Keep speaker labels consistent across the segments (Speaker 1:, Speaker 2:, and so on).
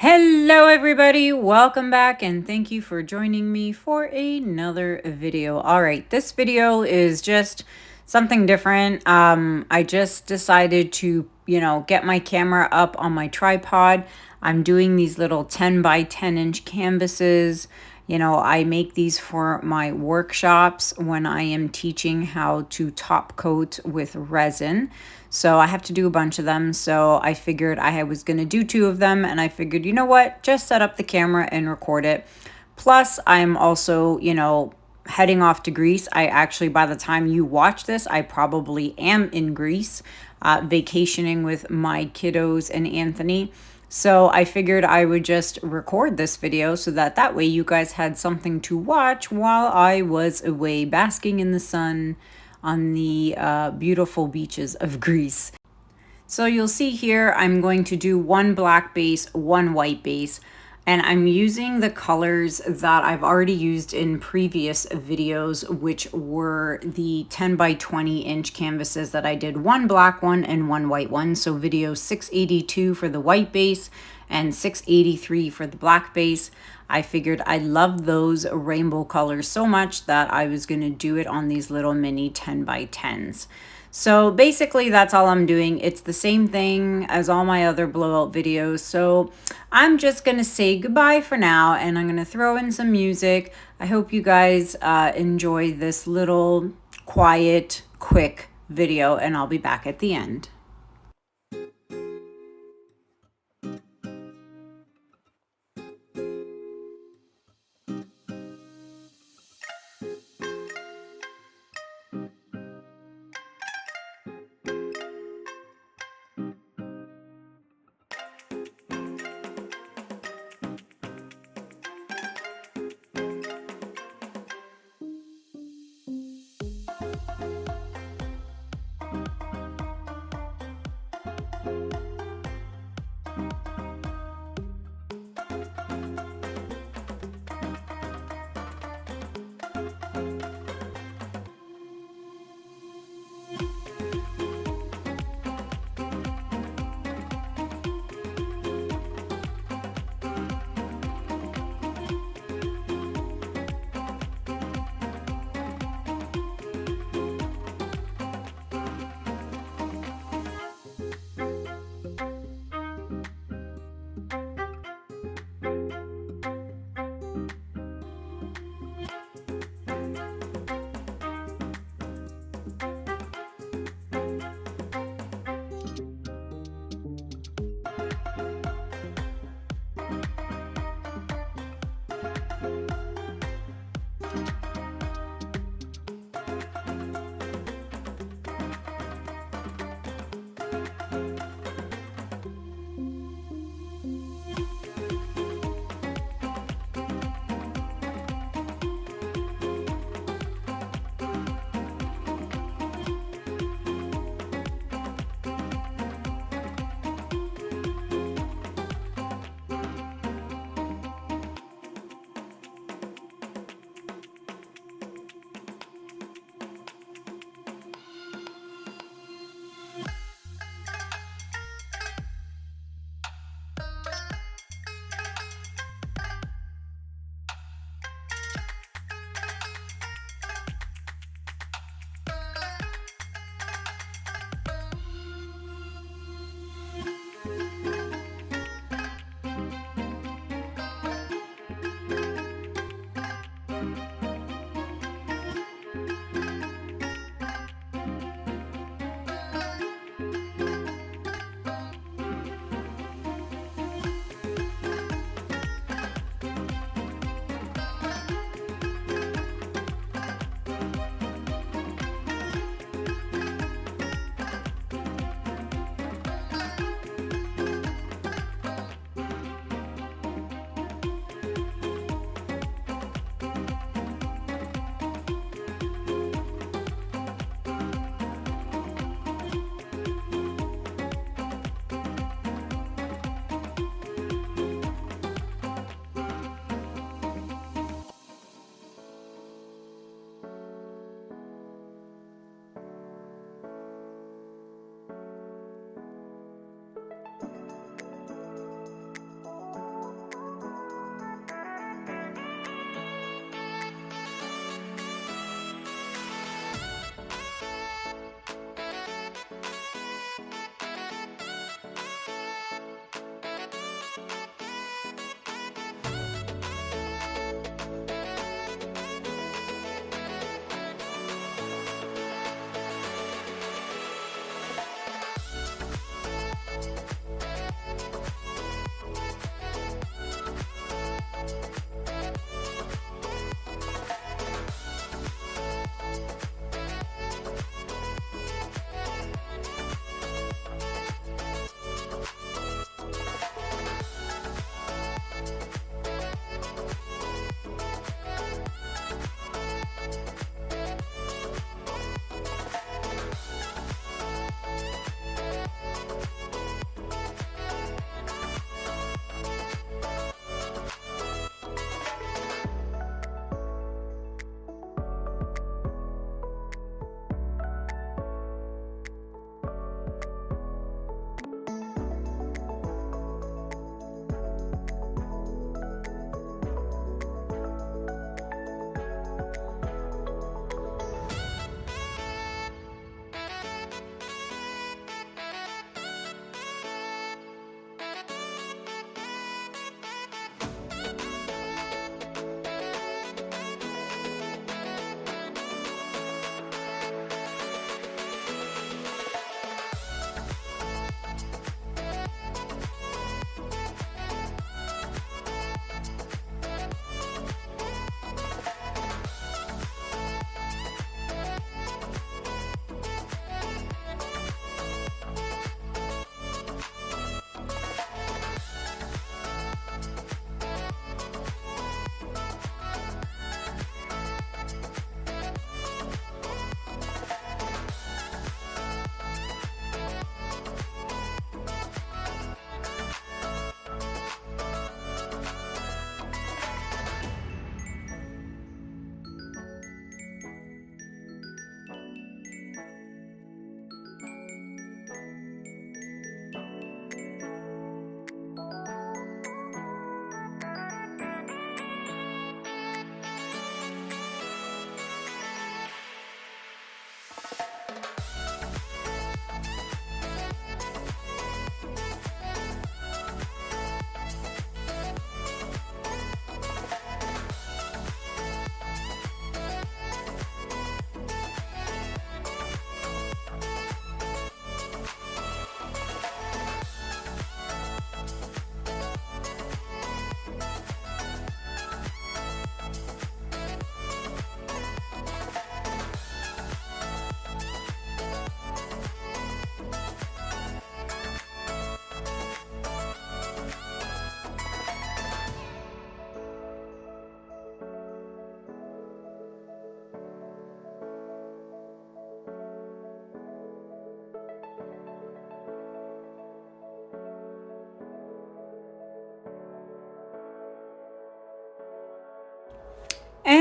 Speaker 1: Hello everybody, welcome back and thank you for joining me for another video. All right, this video is just something different. I just decided to, get my camera up on my tripod. I'm doing these little 10 by 10 inch canvases. I make these for my workshops when I am teaching how to top coat with resin. So I have to do a bunch of them. So I figured I was going to do 2 of them. And I figured, you know what, just set up the camera and record it. Plus, I'm also, heading off to Greece. I actually, by the time you watch this, I probably am in Greece, vacationing with my kiddos and Anthony. So I figured I would just record this video so that way you guys had something to watch while I was away basking in the sun on the beautiful beaches of Greece. So you'll see here, I'm going to do one black base, one white base, and I'm using the colors that I've already used in previous videos, which were the 10 by 20 inch canvases that I did, one black one and one white one. So video 682 for the white base and 683 for the black base. I figured I love those rainbow colors so much that I was going to do it on these little mini 10 by 10s. So basically that's all I'm doing. It's the same thing as all my other blowout videos. So I'm just going to say goodbye for now and I'm going to throw in some music. I hope you guys enjoy this little quiet, quick video and I'll be back at the end.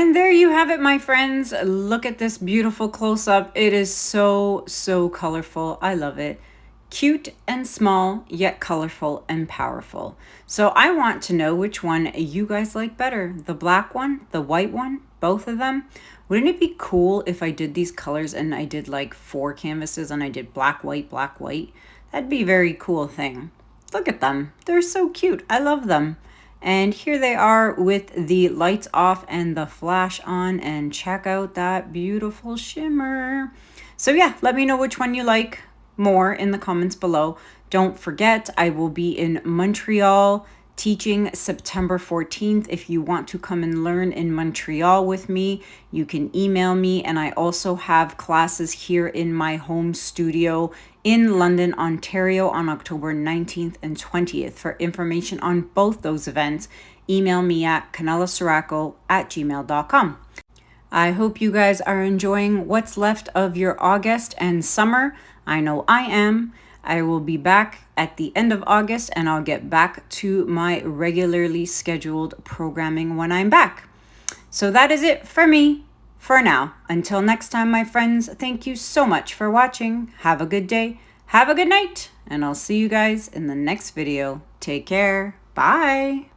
Speaker 1: And there you have it, my friends. Look at this beautiful close-up. It is so, so colorful. I love it. Cute and small, yet colorful and powerful. So I want to know which one you guys like better. The black one, the white one, both of them. Wouldn't it be cool if I did these colors and I did like 4 canvases and I did black, white, black, white? That'd be a very cool thing. Look at them. They're so cute. I love them. And here they are with the lights off and the flash on, and check out that beautiful shimmer. So yeah, let me know which one you like more in the comments below. Don't forget, I will be in Montreal teaching September 14th. If you want to come and learn in Montreal with me, you can email me. And I also have classes here in my home studio in London, Ontario on October 19th and 20th. For information on both those events, email me at canellaciraco@gmail.com. I hope you guys are enjoying what's left of your August and summer. I know I am. I will be back at the end of August, and I'll get back to my regularly scheduled programming when I'm back. So that is it for me for now. Until next time, my friends, thank you so much for watching. Have a good day. Have a good night. And I'll see you guys in the next video. Take care. Bye.